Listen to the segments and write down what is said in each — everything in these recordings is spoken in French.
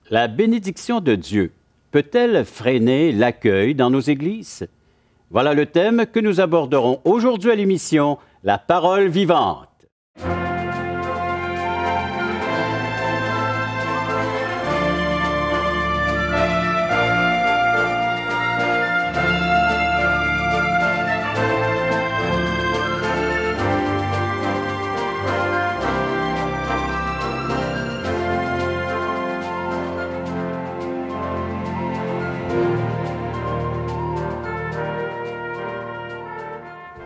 La bénédiction de Dieu peut-elle freiner l'accueil dans nos églises? Voilà le thème que nous aborderons aujourd'hui à l'émission La Parole vivante.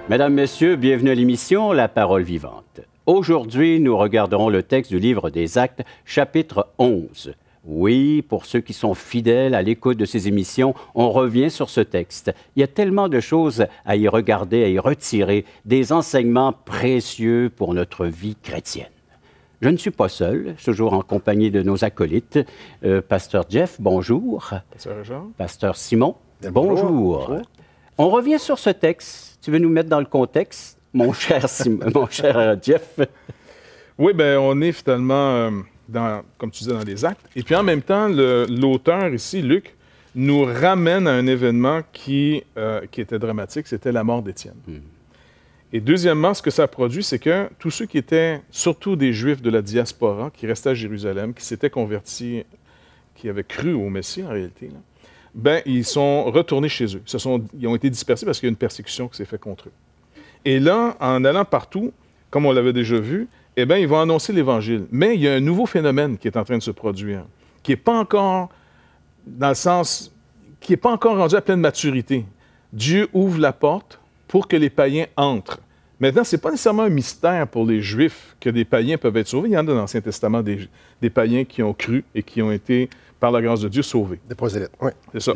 Mesdames, Messieurs, bienvenue à l'émission La Parole vivante. Aujourd'hui, nous regarderons le texte du livre des Actes, chapitre 11. Oui, pour ceux qui sont fidèles à l'écoute de ces émissions, on revient sur ce texte. Il y a tellement de choses à y regarder, à y retirer, des enseignements précieux pour notre vie chrétienne. Je ne suis pas seul, je suis toujours en compagnie de nos acolytes. Pasteur Jeff, bonjour. Pasteur Jean. Pasteur Simon, bonjour. Bonjour. On revient sur ce texte. Tu veux nous mettre dans le contexte, mon cher Jeff? Oui, bien, on est finalement, comme tu disais, dans les actes. Et puis en même temps, l'auteur ici, Luc, nous ramène à un événement qui était dramatique, c'était la mort d'Étienne. Et deuxièmement, ce que ça a produit, c'est que tous ceux qui étaient, surtout des Juifs de la diaspora, qui restaient à Jérusalem, qui s'étaient convertis, qui avaient cru au Messie en réalité, là, ben, ils sont retournés chez eux. Ils ont été dispersés parce qu'il y a une persécution qui s'est faite contre eux. Et là, en allant partout, comme on l'avait déjà vu, eh bien, ils vont annoncer l'Évangile. Mais il y a un nouveau phénomène qui est en train de se produire, qui n'est pas encore, dans le sens, qui n'est pas encore rendu à pleine maturité. Dieu ouvre la porte pour que les païens entrent. Maintenant, ce n'est pas nécessairement un mystère pour les Juifs que des païens peuvent être sauvés. Il y en a dans l'Ancien Testament des païens qui ont cru et qui ont été, par la grâce de Dieu, sauvés. Des prosélytes, oui. C'est ça.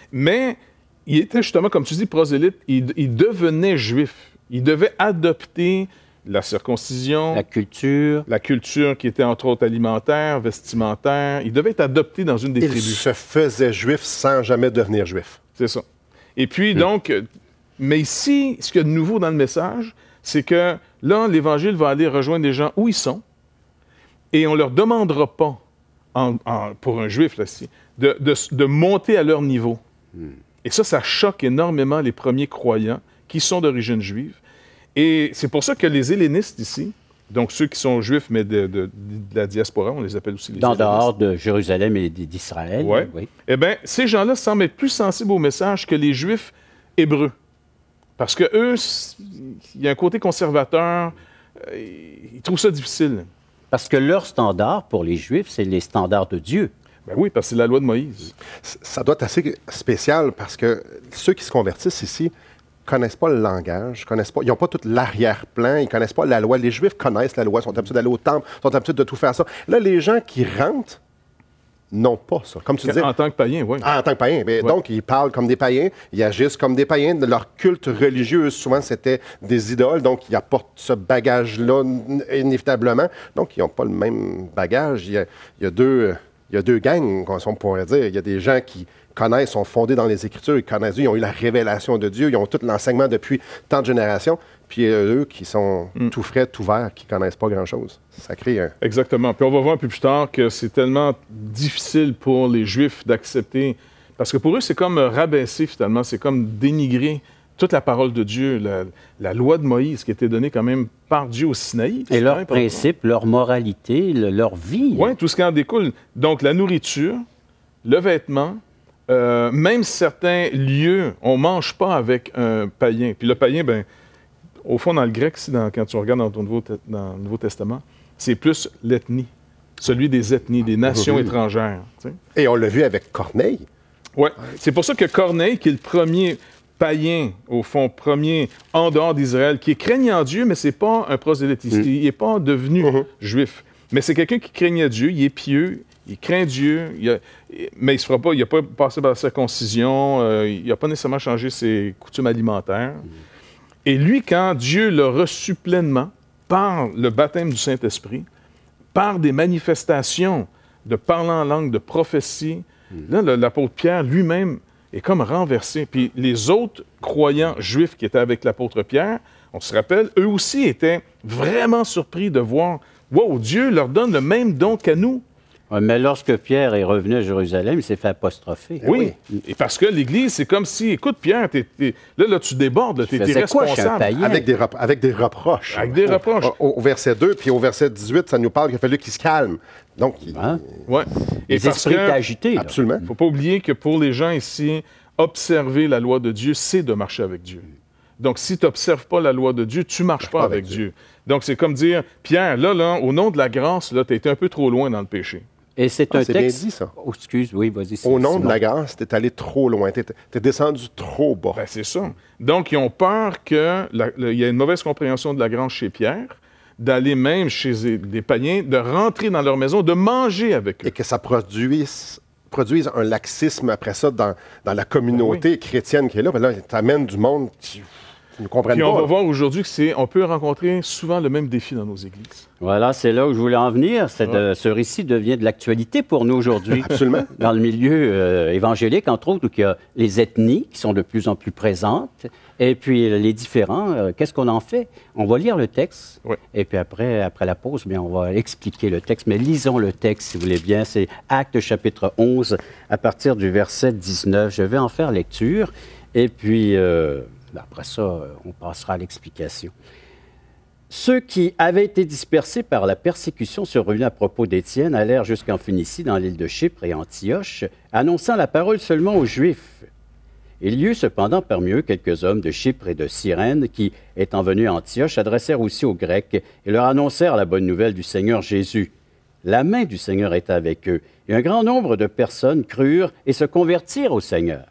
Mais il était justement, comme tu dis, prosélyte, il devenait juif. Il devait adopter la circoncision. La culture qui était entre autres alimentaire, vestimentaire. Il devait être adopté dans une des tribus. Il se faisait juif sans jamais devenir juif. C'est ça. Et puis, donc, mais ici, ce qu'il y a de nouveau dans le message, c'est que là, l'Évangile va aller rejoindre les gens où ils sont et on ne leur demandera pas, pour un juif, là, de monter à leur niveau. Et ça choque énormément les premiers croyants qui sont d'origine juive. Et c'est pour ça que les hellénistes ici, donc ceux qui sont juifs, mais de la diaspora, on les appelle aussi les hellénistes. Dehors de Jérusalem et d'Israël. Ouais. Oui. Eh bien, ces gens-là semblent être plus sensibles au message que les juifs hébreux. Parce que eux, il y a un côté conservateur, ils trouvent ça difficile. Parce que leur standard pour les Juifs, c'est les standards de Dieu. Ben oui, parce que c'est la loi de Moïse. Ça doit être assez spécial parce que ceux qui se convertissent ici ne connaissent pas le langage, ils n'ont pas tout l'arrière-plan, ils ne connaissent pas la loi. Les Juifs connaissent la loi, sont habitués d'aller au temple, sont habitués de tout faire ça. Là, les gens qui rentrent n'ont pas ça. Comme tu disais. En tant que païen, oui. Ah, en tant que païen. Ouais. Donc, ils parlent comme des païens, ils agissent comme des païens. Leur culte religieux, souvent, c'était des idoles. Donc, ils apportent ce bagage-là inévitablement. Donc, ils n'ont pas le même bagage. Il y a deux gangs, on pourrait dire. Il y a des gens qui connaissent, sont fondés dans les Écritures, ils connaissent Dieu, ils ont eu la révélation de Dieu, ils ont tout l'enseignement depuis tant de générations. Puis eux qui sont tout frais, tout verts, qui ne connaissent pas grand-chose. Ça crée un... Exactement. Puis on va voir un peu plus tard que c'est tellement difficile pour les Juifs d'accepter. Parce que pour eux, c'est comme rabaisser finalement, c'est comme dénigrer toute la parole de Dieu, la loi de Moïse qui a été donnée quand même par Dieu au Sinaï. Et leurs principes, leur moralité, leur vie. Oui, tout ce qui en découle. Donc la nourriture, le vêtement, même certains lieux, on ne mange pas avec un païen. Puis le païen, bien, au fond, dans le grec, quand tu regardes dans le Nouveau Testament, c'est plus l'ethnie, celui des ethnies, des nations étrangères. Tu sais. Et on l'a vu avec Corneille. Oui, c'est pour ça que Corneille, qui est le premier païen, au fond, premier en dehors d'Israël, qui est craignant Dieu, mais c'est pas un prosélyte. Il n'est pas devenu juif. Mais c'est quelqu'un qui craignait Dieu, il est pieux, il craint Dieu, mais il se fera pas, il n'a pas passé par la circoncision, il n'a pas nécessairement changé ses coutumes alimentaires. Et lui, quand Dieu l'a reçu pleinement par le baptême du Saint-Esprit, par des manifestations de parler en langue, de prophétie, là, l'apôtre Pierre lui-même est comme renversé. Puis les autres croyants juifs qui étaient avec l'apôtre Pierre, on se rappelle, eux aussi étaient vraiment surpris de voir, wow, Dieu leur donne le même don qu'à nous. Ouais, mais lorsque Pierre est revenu à Jérusalem, il s'est fait apostropher. Oui. Et parce que l'Église, c'est comme si, écoute, Pierre, là, tu débordes, tu es faisais quoi chez un responsable. païen? Avec des reproches. Avec des reproches. Au verset 2, puis au verset 18, ça nous parle qu'il a fallu qu'il se calme. Donc, Hein? Ouais. Et Les parce esprits étaient que, agités. là. absolument. il ne faut pas oublier que pour les gens ici, observer la loi de Dieu, c'est de marcher avec Dieu. Donc, si tu n'observes pas la loi de Dieu, tu ne marches pas avec Dieu. Donc, c'est comme dire, Pierre, là, au nom de la grâce, tu as été un peu trop loin dans le péché. Et c'est un c'est texte... bien dit, ça. Oh, excuse, oui, vas-y. Au nom de Simon. la grâce, t'es allé trop loin. T'es descendu trop bas. Ben, c'est ça. Donc, ils ont peur qu'il y ait une mauvaise compréhension de la grâce chez Pierre, d'aller même chez des païens, de rentrer dans leur maison, de manger avec eux. Et que ça produise un laxisme après ça dans la communauté chrétienne qui est là. Ben là, t'amènes du monde qui ne comprennent Puis pas. on va voir aujourd'hui on peut rencontrer souvent le même défi dans nos églises. Voilà, c'est là où je voulais en venir. Ce récit devient de l'actualité pour nous aujourd'hui. Absolument. Dans le milieu évangélique, entre autres, où il y a les ethnies qui sont de plus en plus présentes, et puis les différents. Qu'est-ce qu'on en fait? On va lire le texte, Oui. et puis après la pause, bien, on va expliquer le texte. Mais lisons le texte, si vous voulez bien. C'est Actes chapitre 11, à partir du verset 19. Je vais en faire lecture, et puis après ça, on passera à l'explication. Ceux qui avaient été dispersés par la persécution survenue à propos d'Étienne allèrent jusqu'en Phénicie, dans l'île de Chypre et Antioche, annonçant la parole seulement aux Juifs. Il y eut cependant parmi eux quelques hommes de Chypre et de Cyrène qui, étant venus à Antioche, s'adressèrent aussi aux Grecs et leur annoncèrent la bonne nouvelle du Seigneur Jésus. La main du Seigneur était avec eux, et un grand nombre de personnes crurent et se convertirent au Seigneur.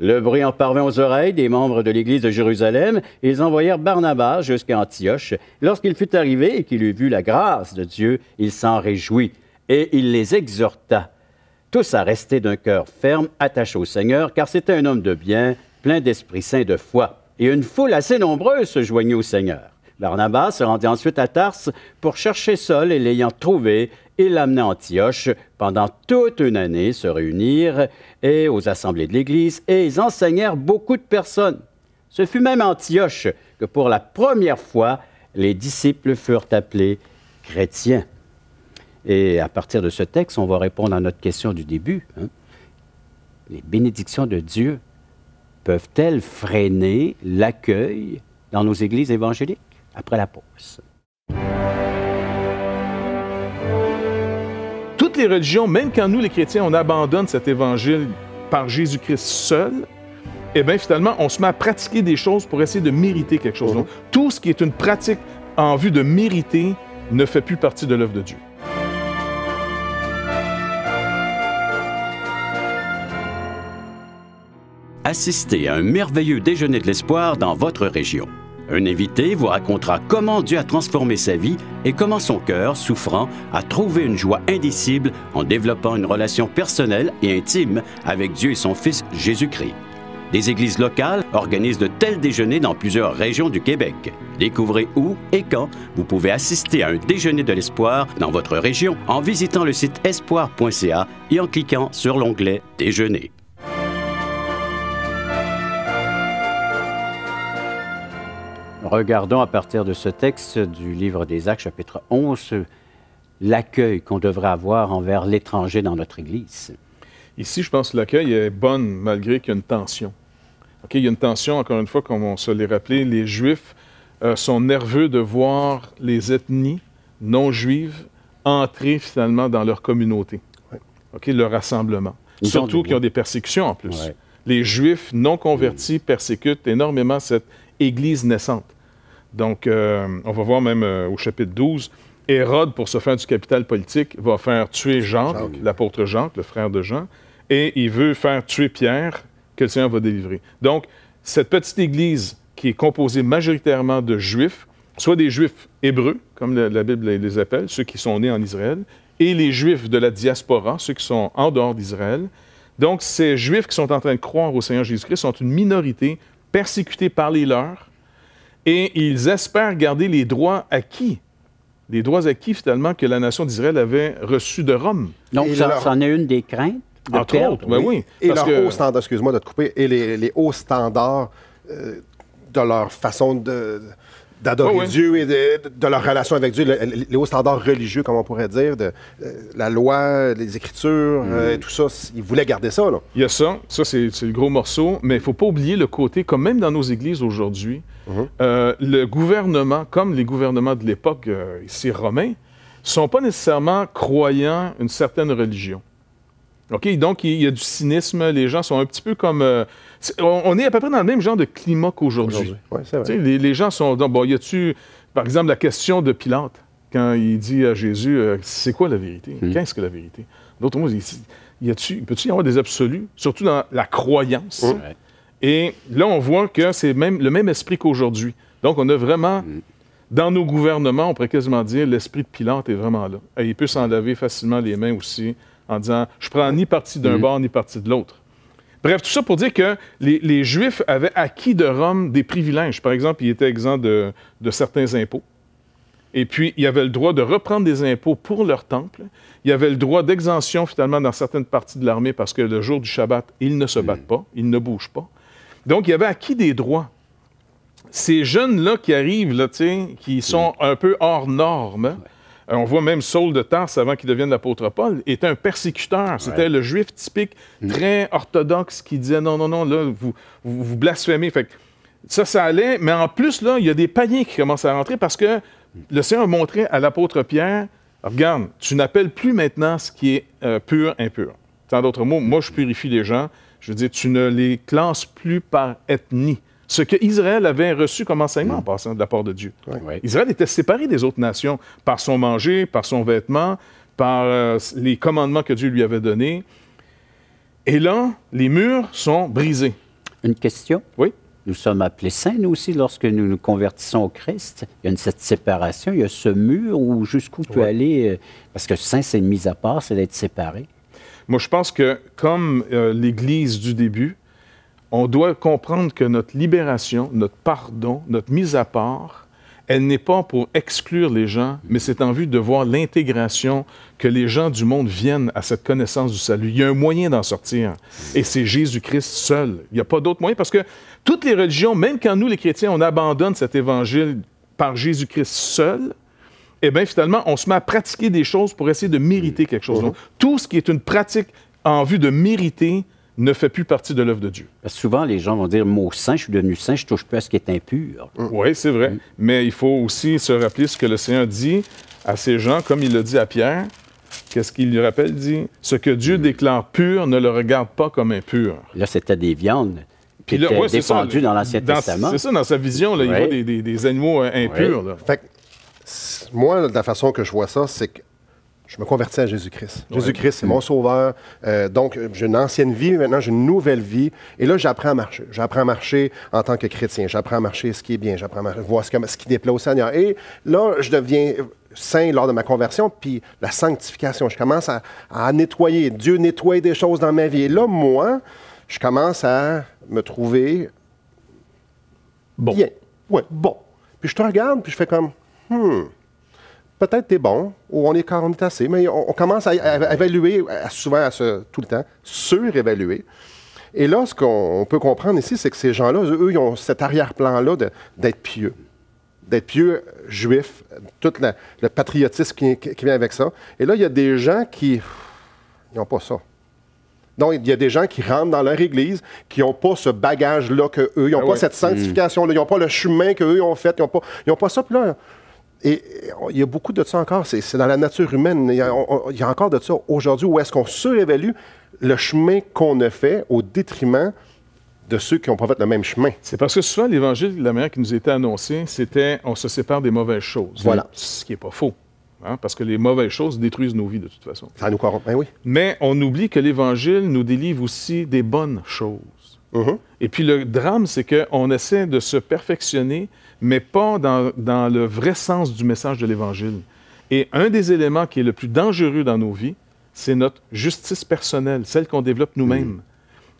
Le bruit en parvint aux oreilles des membres de l'Église de Jérusalem, et ils envoyèrent Barnabas jusqu'à Antioche. Lorsqu'il fut arrivé et qu'il eut vu la grâce de Dieu, il s'en réjouit, et il les exhorta, tous à rester d'un cœur ferme, attachés au Seigneur, car c'était un homme de bien, plein d'Esprit Saint et de foi. Et une foule assez nombreuse se joignit au Seigneur. Barnabas se rendit ensuite à Tarse pour chercher Saul, et l'ayant trouvé, il l'amena à Antioche. Pendant toute une année, se réunirent et aux assemblées de l'Église, et ils enseignèrent beaucoup de personnes. Ce fut même à Antioche que pour la première fois, les disciples furent appelés chrétiens. Et à partir de ce texte, on va répondre à notre question du début. Les bénédictions de Dieu peuvent-elles freiner l'accueil dans nos églises évangéliques? Après la pause. Toutes les religions, même quand nous, les chrétiens, on abandonne cet évangile par Jésus-Christ seul, eh bien, finalement, on se met à pratiquer des choses pour essayer de mériter quelque chose. Donc, tout ce qui est une pratique en vue de mériter ne fait plus partie de l'œuvre de Dieu. Assistez à un merveilleux déjeuner de l'espoir dans votre région. Un invité vous racontera comment Dieu a transformé sa vie et comment son cœur, souffrant, a trouvé une joie indicible en développant une relation personnelle et intime avec Dieu et son Fils Jésus-Christ. Des églises locales organisent de tels déjeuners dans plusieurs régions du Québec. Découvrez où et quand vous pouvez assister à un déjeuner de l'espoir dans votre région en visitant le site espoir.ca et en cliquant sur l'onglet « Déjeuner ». Regardons à partir de ce texte du livre des Actes, chapitre 11, l'accueil qu'on devrait avoir envers l'étranger dans notre Église. Ici, je pense que l'accueil est bon malgré qu'il y a une tension. Il y a une tension, encore une fois, comme on se l'est rappelé, les Juifs sont nerveux de voir les ethnies non juives entrer finalement dans leur communauté, leur rassemblement. Surtout qu'ils ont des persécutions en plus. Ouais. Les Juifs non convertis persécutent énormément cette Église naissante. Donc, on va voir même au chapitre 12, Hérode, pour se faire du capital politique, va faire tuer Jacques, l'apôtre Jacques, le frère de Jean, et il veut faire tuer Pierre, que le Seigneur va délivrer. Donc, cette petite Église qui est composée majoritairement de Juifs, soit des Juifs hébreux, comme la Bible les appelle, ceux qui sont nés en Israël, et les Juifs de la diaspora, ceux qui sont en dehors d'Israël. Donc, ces Juifs qui sont en train de croire au Seigneur Jésus-Christ sont une minorité persécutés par les leurs, et ils espèrent garder les droits acquis finalement que la nation d'Israël avait reçus de Rome. Donc, c'en est une des craintes de entre perdre. autres, ben oui. Et leurs hauts standards, excuse-moi de te couper, et les hauts standards de leur façon d'adorer Dieu et de leur relation avec Dieu, les hauts standards religieux, comme on pourrait dire, de la loi, les Écritures, tout ça, ils voulaient garder ça. Là. Il y a ça c'est le gros morceau, mais il ne faut pas oublier le côté, comme même dans nos églises aujourd'hui, le gouvernement, comme les gouvernements de l'époque ici romains, ne sont pas nécessairement croyants une certaine religion. OK? Donc, il y a du cynisme, les gens sont un petit peu comme... on est à peu près dans le même genre de climat qu'aujourd'hui. Oui, c'est vrai. Les gens sont... Bon, y a-tu, par exemple, la question de Pilate, quand il dit à Jésus, c'est quoi la vérité? Qu'est-ce que la vérité? D'autres mots, peut-il y avoir des absolus, surtout dans la croyance? Et là, on voit que c'est le même esprit qu'aujourd'hui. Donc, on a vraiment, dans nos gouvernements, on pourrait quasiment dire, l'esprit de Pilate est vraiment là. Et il peut s'en laver facilement les mains aussi, en disant, je prends ni parti d'un bord, ni parti de l'autre. Bref, tout ça pour dire que les Juifs avaient acquis de Rome des privilèges. Par exemple, ils étaient exempts de certains impôts. Et puis, ils avaient le droit de reprendre des impôts pour leur temple. Ils avaient le droit d'exemption, finalement, dans certaines parties de l'armée, parce que le jour du Shabbat, ils ne se battent pas, ils ne bougent pas. Donc, ils avaient acquis des droits. Ces jeunes-là qui arrivent, là, qui sont un peu hors normes, on voit même Saul de Tarse, avant qu'il devienne l'apôtre Paul, était un persécuteur. C'était le juif typique, très orthodoxe, qui disait non, là, vous blasphémez. Fait que ça allait. Mais en plus, là, il y a des païens qui commencent à rentrer parce que le Seigneur a montré à l'apôtre Pierre, regarde, tu n'appelles plus maintenant ce qui est pur, impur. En d'autres mots, moi, je purifie les gens. Je veux dire, tu ne les classes plus par ethnie. Ce que Israël avait reçu comme enseignement en passant de la part de Dieu. Israël était séparé des autres nations par son manger, par son vêtement, par les commandements que Dieu lui avait donnés. Et là, les murs sont brisés. Une question? Oui. Nous sommes appelés saints, nous aussi, lorsque nous nous convertissons au Christ. Il y a cette séparation, il y a ce mur où jusqu'où peut aller... parce que saint, c'est une mise à part, c'est d'être séparé. Moi, je pense que, comme l'Église du début, on doit comprendre que notre libération, notre pardon, notre mise à part, elle n'est pas pour exclure les gens, mais c'est en vue de voir l'intégration, que les gens du monde viennent à cette connaissance du salut. Il y a un moyen d'en sortir, et c'est Jésus-Christ seul. Il n'y a pas d'autre moyen, parce que toutes les religions, même quand nous, les chrétiens, on abandonne cet évangile par Jésus-Christ seul, eh bien, finalement, on se met à pratiquer des choses pour essayer de mériter quelque chose. Donc, tout ce qui est une pratique en vue de mériter ne fait plus partie de l'œuvre de Dieu. Parce que souvent, les gens vont dire, mot saint, je suis devenu saint, je touche plus à ce qui est impur. Oui, c'est vrai. Mais il faut aussi se rappeler ce que le Seigneur dit à ces gens, comme il l'a dit à Pierre. Qu'est-ce qu'il lui rappelle? Il dit, ce que Dieu déclare pur, ne le regarde pas comme impur. Là, c'était des viandes qui étaient défendues dans l'Ancien Testament. C'est ça, dans sa vision, là, il voit des animaux impurs. Là. Fait que, moi, la façon que je vois ça, c'est que je me convertis à Jésus-Christ. Jésus-Christ, c'est mon sauveur. Donc, j'ai une ancienne vie, maintenant, j'ai une nouvelle vie. Et là, j'apprends à marcher. J'apprends à marcher en tant que chrétien. J'apprends à marcher ce qui est bien. J'apprends à voir ce qui déplaît au Seigneur. Et là, je deviens saint lors de ma conversion, puis la sanctification. Je commence à nettoyer. Dieu nettoie des choses dans ma vie. Et là, moi, je commence à me trouver bien. Oui, bon. Puis je te regarde, puis je fais comme, peut-être t'es bon, ou on est assez, mais on commence à évaluer, tout le temps, surévaluer. Et là, ce qu'on peut comprendre ici, c'est que ces gens-là, eux, ils ont cet arrière-plan-là d'être pieux. D'être pieux juifs, tout le patriotisme qui vient avec ça. Et là, il y a des gens qui n'ont pas ça. Donc, il y a des gens qui rentrent dans leur église, qui n'ont pas ce bagage-là qu'eux, ils n'ont pas cette sanctification-là, ils n'ont pas le chemin qu'eux ont fait, ils n'ont pas ça. Puis là, et il y a beaucoup de ça encore, c'est dans la nature humaine. Il y a encore de ça aujourd'hui, où est-ce qu'on surévalue le chemin qu'on a fait au détriment de ceux qui n'ont pas fait le même chemin. C'est parce que souvent, l'Évangile, la manière qui nous était annoncée, c'était on se sépare des mauvaises choses. Voilà. Ce qui n'est pas faux. Parce que les mauvaises choses détruisent nos vies de toute façon. Ça nous corrompt, ben oui. Mais on oublie que l'Évangile nous délivre aussi des bonnes choses. Et puis le drame, c'est qu'on essaie de se perfectionner, mais pas dans le vrai sens du message de l'Évangile. Et un des éléments qui est le plus dangereux dans nos vies, c'est notre justice personnelle, celle qu'on développe nous-mêmes.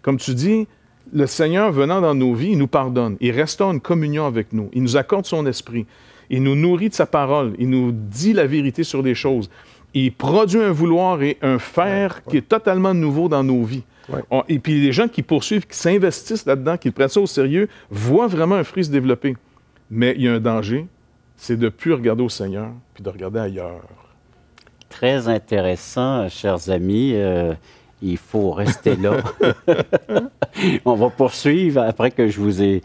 Comme tu dis, le Seigneur venant dans nos vies, il nous pardonne, il restaure une communion avec nous, il nous accorde son esprit, il nous nourrit de sa parole, il nous dit la vérité sur les choses, il produit un vouloir et un faire qui est totalement nouveau dans nos vies. Et puis les gens qui poursuivent, qui s'investissent là-dedans, qui prennent ça au sérieux, voient vraiment un fruit se développer. Mais il y a un danger, c'est de ne plus regarder au Seigneur, puis de regarder ailleurs. Très intéressant, chers amis. Il faut rester là. On va poursuivre après que je vous ai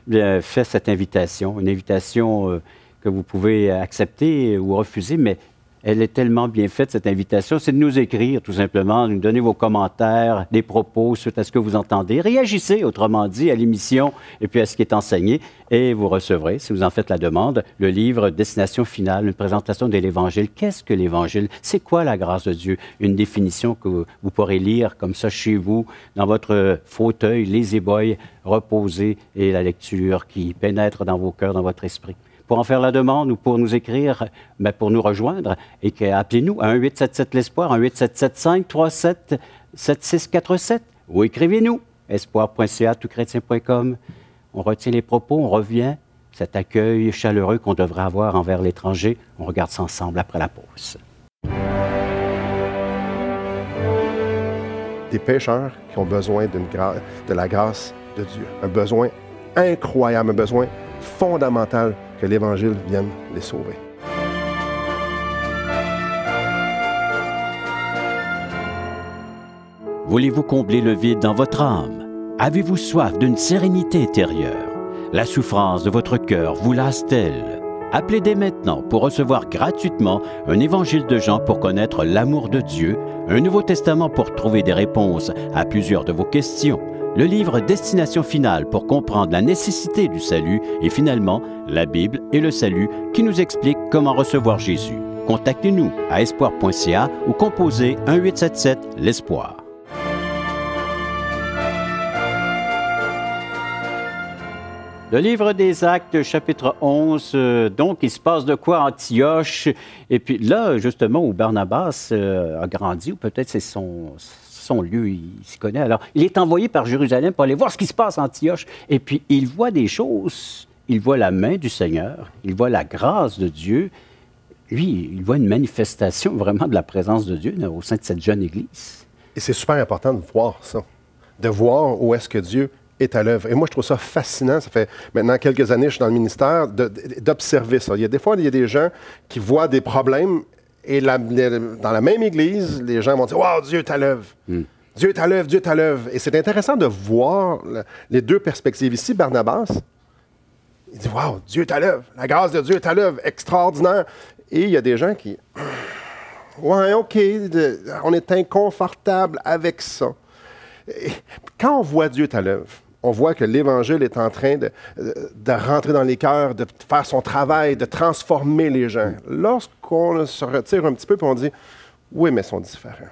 bien fait cette invitation. Une invitation que vous pouvez accepter ou refuser, mais elle est tellement bien faite, cette invitation. C'est de nous écrire, tout simplement, de nous donner vos commentaires, des propos suite à ce que vous entendez. Réagissez, autrement dit, à l'émission et puis à ce qui est enseigné. Et vous recevrez, si vous en faites la demande, le livre Destination finale, une présentation de l'Évangile. Qu'est-ce que l'Évangile? C'est quoi la grâce de Dieu? Une définition que vous pourrez lire comme ça chez vous, dans votre fauteuil, lazy-boy, reposé, et la lecture qui pénètre dans vos cœurs, dans votre esprit. Pour en faire la demande ou pour nous écrire, mais pour nous rejoindre, et appelez-nous à 1-877-l'Espoir, 1-877-537-7647, ou écrivez-nous, espoir.ca, touchrétien.com. On retient les propos, on revient, cet accueil chaleureux qu'on devrait avoir envers l'étranger. On regarde ça ensemble après la pause. Des pécheurs qui ont besoin de la grâce de Dieu. Un besoin incroyable, un besoin fondamental que l'Évangile vienne les sauver. Voulez-vous combler le vide dans votre âme? Avez-vous soif d'une sérénité intérieure? La souffrance de votre cœur vous lasse-t-elle? Appelez dès maintenant pour recevoir gratuitement un évangile de Jean pour connaître l'amour de Dieu, un Nouveau Testament pour trouver des réponses à plusieurs de vos questions, le livre Destination finale pour comprendre la nécessité du salut et finalement la Bible et le salut qui nous explique comment recevoir Jésus. Contactez-nous à espoir.ca ou composez 1-877-l'Espoir. Le livre des Actes, chapitre 11, donc, il se passe de quoi à Antioche? Et puis là, justement, où Barnabas a grandi, ou peut-être c'est son lieu, il s'y connaît. Alors, il est envoyé par Jérusalem pour aller voir ce qui se passe à Antioche. Et puis, il voit des choses. Il voit la main du Seigneur. Il voit la grâce de Dieu. Lui, il voit une manifestation vraiment de la présence de Dieu au sein de cette jeune Église. Et c'est super important de voir ça, de voir où est-ce que Dieu est à l'œuvre. Et moi, je trouve ça fascinant. Ça fait maintenant quelques années que je suis dans le ministère, d'observer ça. Des fois, il y a des gens qui voient des problèmes et dans la même Église, les gens vont dire « Wow, Dieu est à l'œuvre! Dieu est à l'œuvre, Dieu est à l'œuvre! » Et c'est intéressant de voir les deux perspectives. Ici, Barnabas, il dit « Wow, Dieu est à l'œuvre! La grâce de Dieu est à l'œuvre! Extraordinaire! » Et il y a des gens qui « Ouais, OK, on est inconfortable avec ça. » Quand on voit Dieu est à l'œuvre, on voit que l'Évangile est en train de rentrer dans les cœurs, de faire son travail, de transformer les gens. Lorsqu'on se retire un petit peu et on dit « Oui, mais ils sont différents.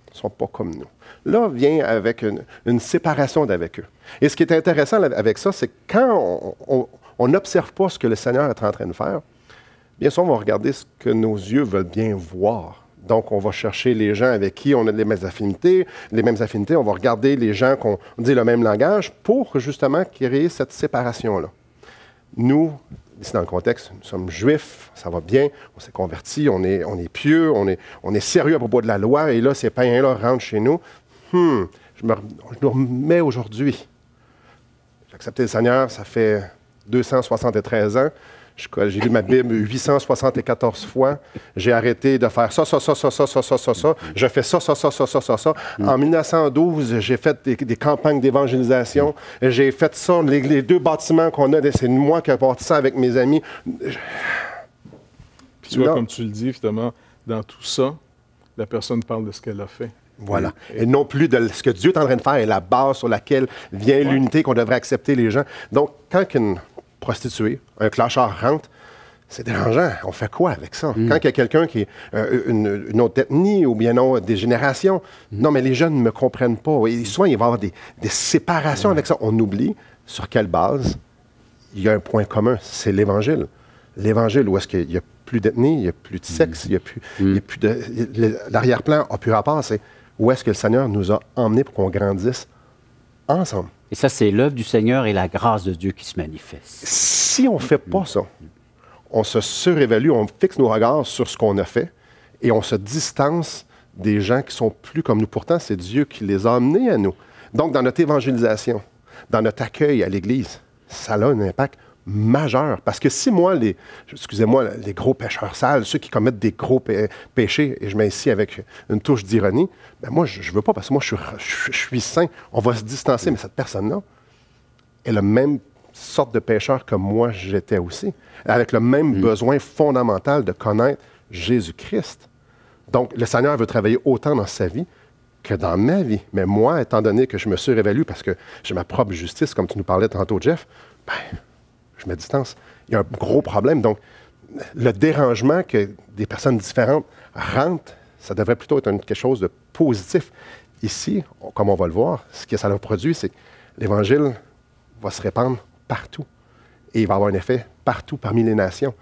Ils ne sont pas comme nous. » Là, vient avec une séparation d'avec eux. Et ce qui est intéressant avec ça, c'est que quand on n'observe pas ce que le Seigneur est en train de faire, bien sûr, on va regarder ce que nos yeux veulent bien voir. Donc, on va chercher les gens avec qui on a les mêmes affinités. On va regarder les gens qu'on dit le même langage pour justement créer cette séparation-là. Nous, ici dans le contexte, nous sommes juifs, ça va bien, on s'est convertis, on est pieux, on est sérieux à propos de la loi, et là, ces païens-là rentrent chez nous. Je me remets aujourd'hui. J'ai accepté le Seigneur, ça fait 273 ans. J'ai lu ma Bible 874 fois. J'ai arrêté de faire ça. Je fais ça. En 1912, j'ai fait des campagnes d'évangélisation. J'ai fait ça. Les deux bâtiments qu'on a, c'est moi qui ai bâti ça avec mes amis. Puis tu vois, comme tu le dis, finalement, dans tout ça, la personne parle de ce qu'elle a fait. Voilà. Et non plus de ce que Dieu est en train de faire et la base sur laquelle vient l'unité qu'on devrait accepter les gens. Donc, quand une prostituée, un clochard rentre, c'est dérangeant. On fait quoi avec ça? Quand il y a quelqu'un qui est une autre ethnie ou bien non, des générations, non, mais les jeunes ne me comprennent pas. Et souvent, il va y avoir des séparations avec ça. On oublie sur quelle base il y a un point commun, c'est l'Évangile. L'Évangile, où est-ce qu'il n'y a plus d'ethnie, il n'y a plus de sexe, il n'y a plus de... L'arrière-plan n'a plus rapport, c'est où est-ce que le Seigneur nous a emmenés pour qu'on grandisse ensemble. Et ça, c'est l'œuvre du Seigneur et la grâce de Dieu qui se manifeste. Si on ne fait pas ça, on se surévalue, on fixe nos regards sur ce qu'on a fait et on se distance des gens qui sont plus comme nous. Pourtant, c'est Dieu qui les a amenés à nous. Donc, dans notre évangélisation, dans notre accueil à l'Église, ça a un impact majeur. Parce que si moi, excusez-moi, les gros pécheurs sales, ceux qui commettent des gros péchés, et je mets ici avec une touche d'ironie, ben moi, je ne veux pas, parce que moi, je suis saint. On va se distancer, mais cette personne-là est la même sorte de pécheur que moi, j'étais aussi, avec le même besoin fondamental de connaître Jésus-Christ. Donc, le Seigneur veut travailler autant dans sa vie que dans ma vie. Mais moi, étant donné que je me surévalue parce que j'ai ma propre justice, comme tu nous parlais tantôt, Jeff, ben, je me distance. Il y a un gros problème. Donc, le dérangement que des personnes différentes rentrent, ça devrait plutôt être quelque chose de positif. Ici, comme on va le voir, ce que ça a produit, c'est que l'Évangile va se répandre partout. Et il va avoir un effet partout parmi les nations,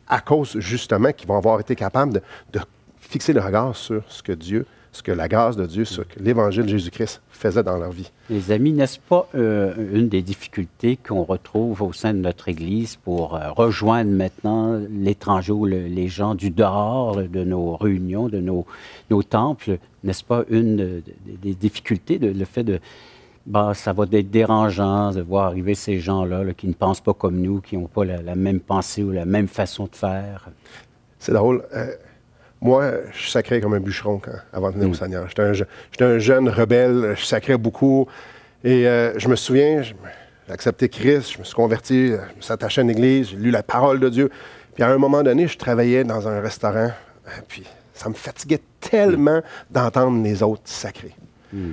à cause justement qu'ils vont avoir été capables de fixer le regard sur ce que la grâce de Dieu, ce que l'Évangile de Jésus-Christ faisait dans leur vie. Les amis, n'est-ce pas une des difficultés qu'on retrouve au sein de notre Église pour rejoindre maintenant l'étranger ou les gens du dehors de nos réunions, de nos temples? N'est-ce pas une des difficultés, le fait de... Bah, ça va être dérangeant de voir arriver ces gens-là là, qui ne pensent pas comme nous, qui n'ont pas la même pensée ou la même façon de faire? C'est drôle. Moi, je sacrais comme un bûcheron avant de venir au Seigneur. J'étais un jeune rebelle, je sacrais beaucoup. Et je me souviens, j'ai accepté Christ, je me suis converti, je me suis attaché à une église, j'ai lu la parole de Dieu. Puis à un moment donné, je travaillais dans un restaurant, puis ça me fatiguait tellement d'entendre les autres sacrer.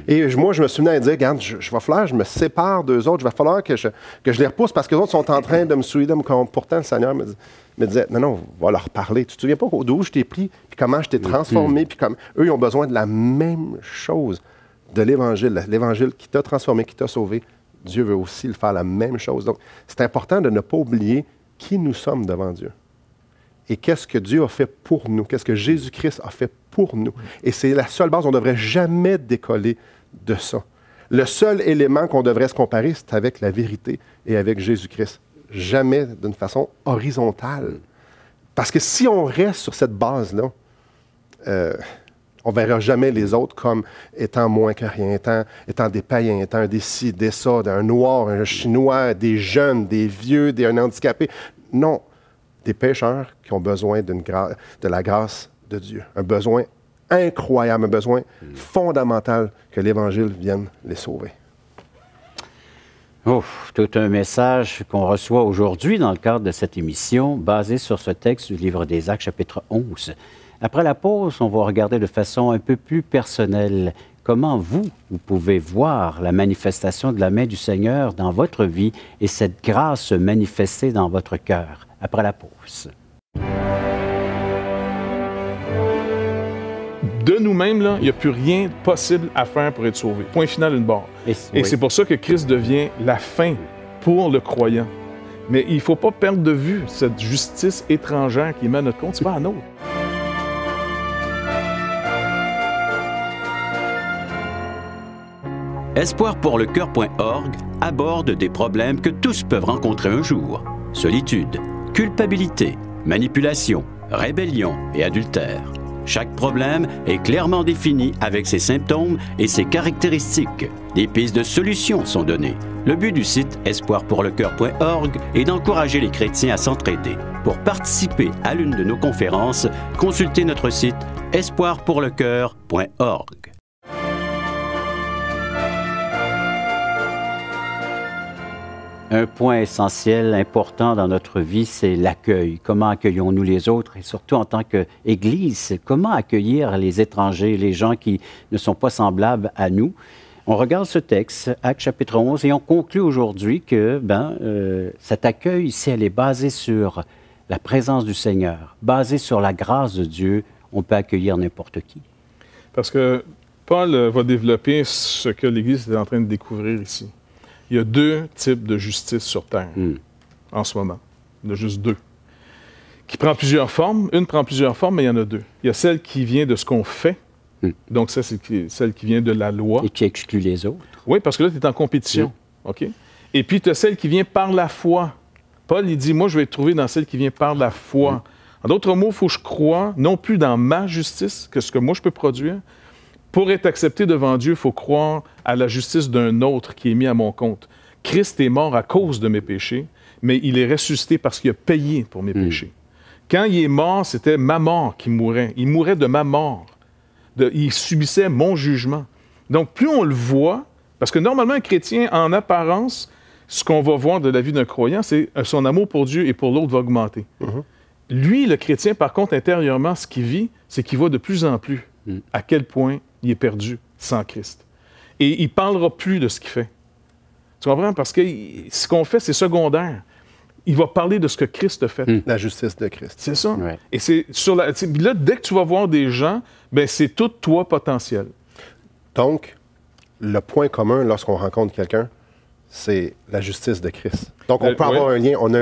Et moi, je me suis venu à dire, regarde, je vais falloir, je me sépare d'eux autres, je vais falloir que je les repousse parce que les autres sont en train de me souiller, de me corrompre. Pourtant, le Seigneur me disait, non, on va leur parler. Tu te souviens pas d'où je t'ai pris, puis comment je t'ai transformé, puis comme eux, ils ont besoin de la même chose, de l'Évangile qui t'a transformé, qui t'a sauvé. Dieu veut aussi le faire la même chose. Donc, c'est important de ne pas oublier qui nous sommes devant Dieu. Et qu'est-ce que Dieu a fait pour nous? Qu'est-ce que Jésus-Christ a fait pour nous? Et c'est la seule base. On ne devrait jamais décoller de ça. Le seul élément qu'on devrait se comparer, c'est avec la vérité et avec Jésus-Christ. Jamais d'une façon horizontale. Parce que si on reste sur cette base-là, on ne verra jamais les autres comme étant moins que rien, étant des païens, étant des ci, des ça, un noir, un chinois, des jeunes, des vieux, un handicapé. Non. Des pécheurs qui ont besoin de la grâce de Dieu. Un besoin incroyable, un besoin fondamental que l'Évangile vienne les sauver. Oh, tout un message qu'on reçoit aujourd'hui dans le cadre de cette émission, basé sur ce texte du livre des Actes, chapitre 11. Après la pause, on va regarder de façon un peu plus personnelle comment vous pouvez voir la manifestation de la main du Seigneur dans votre vie et cette grâce se manifester dans votre cœur. Après la pause. De nous-mêmes, là, il n'y a plus rien possible à faire pour être sauvé. Point final, une barre. Et c'est pour ça que Christ devient la fin pour le croyant. Mais il ne faut pas perdre de vue cette justice étrangère qui met à notre compte. Ce n'est pas à nôtre. Espoirpourlecoeur.org aborde des problèmes que tous peuvent rencontrer un jour. Solitude, culpabilité, manipulation, rébellion et adultère. Chaque problème est clairement défini avec ses symptômes et ses caractéristiques. Des pistes de solutions sont données. Le but du site espoirpourlecoeur.org est d'encourager les chrétiens à s'entraider. Pour participer à l'une de nos conférences, consultez notre site espoirpourlecoeur.org. Un point essentiel, important dans notre vie, c'est l'accueil. Comment accueillons-nous les autres? Et surtout en tant qu'Église, comment accueillir les étrangers, les gens qui ne sont pas semblables à nous? On regarde ce texte, Actes chapitre 11, et on conclut aujourd'hui que cet accueil, si elle est basée sur la présence du Seigneur, basée sur la grâce de Dieu, on peut accueillir n'importe qui. Parce que Paul va développer ce que l'Église est en train de découvrir ici. Il y a deux types de justice sur Terre en ce moment. Il y en a juste deux. Qui prend plusieurs formes. Une prend plusieurs formes, mais il y en a deux. Il y a celle qui vient de ce qu'on fait. Donc, ça, c'est celle qui vient de la loi. Et qui exclut les autres. Oui, parce que là, tu es en compétition. OK? Et puis, tu as celle qui vient par la foi. Paul, il dit, moi, je vais être trouvé dans celle qui vient par la foi. En d'autres mots, il faut que je croie non plus dans ma justice, que ce que moi, je peux produire. Pour être accepté devant Dieu, il faut croire à la justice d'un autre qui est mis à mon compte. Christ est mort à cause de mes péchés, mais il est ressuscité parce qu'il a payé pour mes péchés. Quand il est mort, c'était ma mort qui mourait. Il mourait de ma mort. Il subissait mon jugement. Donc, plus on le voit, parce que normalement, un chrétien, en apparence, ce qu'on va voir de la vie d'un croyant, c'est son amour pour Dieu et pour l'autre va augmenter. Lui, le chrétien, par contre, intérieurement, ce qu'il vit, c'est qu'il voit de plus en plus à quel point il est perdu sans Christ. Et il ne parlera plus de ce qu'il fait. Tu comprends? Parce que ce qu'on fait, c'est secondaire. Il va parler de ce que Christ a fait. La justice de Christ. C'est ça. Ouais. Et c'est sur la... Là, dès que tu vas voir des gens, ben c'est tout toi potentiel. Donc, le point commun lorsqu'on rencontre quelqu'un, c'est la justice de Christ. Donc, on peut avoir un lien. On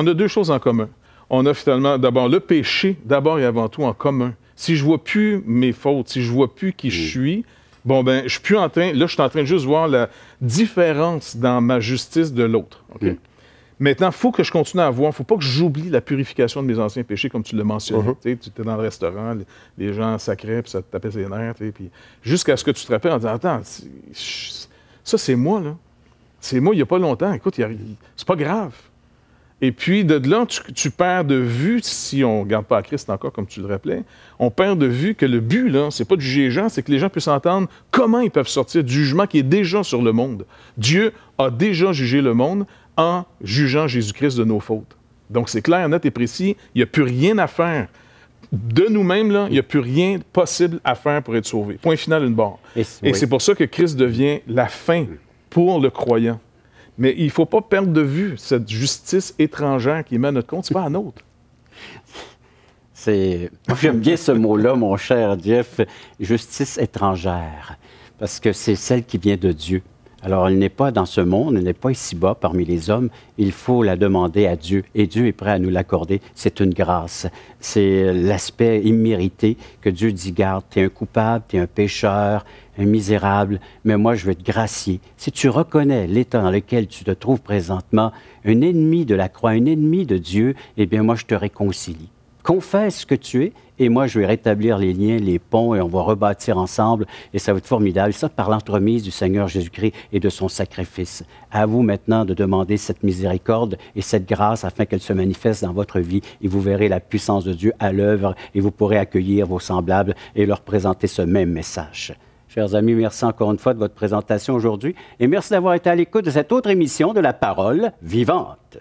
a deux choses en commun. On a finalement, d'abord, le péché, d'abord et avant tout, en commun. Si je vois plus mes fautes, si je vois plus qui je suis, bon, ben, je suis plus en train... Là, je suis en train de juste voir la différence dans ma justice de l'autre. Okay? Maintenant, il faut que je continue à voir. Il ne faut pas que j'oublie la purification de mes anciens péchés, comme tu l'as mentionné. Tu étais dans le restaurant, les gens sacraient, puis ça te tapait ses nerfs. Puis jusqu'à ce que tu te rappelles en disant, attends, ça, c'est moi, là. C'est moi, il n'y a pas longtemps. Écoute, c'est pas grave. Et puis, de là, tu perds de vue, si on ne garde pas à Christ encore, comme tu le rappelais, on perd de vue que le but, là, c'est pas de juger les gens, c'est que les gens puissent entendre comment ils peuvent sortir du jugement qui est déjà sur le monde. Dieu a déjà jugé le monde en jugeant Jésus-Christ de nos fautes. Donc, c'est clair, net et précis, il n'y a plus rien à faire. De nous-mêmes, là, il n'y a plus rien possible à faire pour être sauvé. Point final, une barre. Et c'est pour ça que Christ devient la fin pour le croyant. Mais il ne faut pas perdre de vue cette justice étrangère qui met à notre compte. Ce n'est pas à nôtre. J'aime bien ce mot-là, mon cher Jeff, justice étrangère, parce que c'est celle qui vient de Dieu. Alors, elle n'est pas dans ce monde, elle n'est pas ici-bas parmi les hommes. Il faut la demander à Dieu et Dieu est prêt à nous l'accorder. C'est une grâce. C'est l'aspect immérité que Dieu dit, garde, tu es un coupable, tu es un pécheur, un misérable, mais moi, je veux te gracier. Si tu reconnais l'état dans lequel tu te trouves présentement, un ennemi de la croix, un ennemi de Dieu, eh bien, moi, je te réconcilie. Confesse ce que tu es, et moi, je vais rétablir les liens, les ponts, et on va rebâtir ensemble, et ça va être formidable. Ça, par l'entremise du Seigneur Jésus-Christ et de son sacrifice. À vous maintenant de demander cette miséricorde et cette grâce afin qu'elle se manifeste dans votre vie, et vous verrez la puissance de Dieu à l'œuvre, et vous pourrez accueillir vos semblables et leur présenter ce même message. Chers amis, merci encore une fois de votre présentation aujourd'hui, et merci d'avoir été à l'écoute de cette autre émission de La Parole vivante.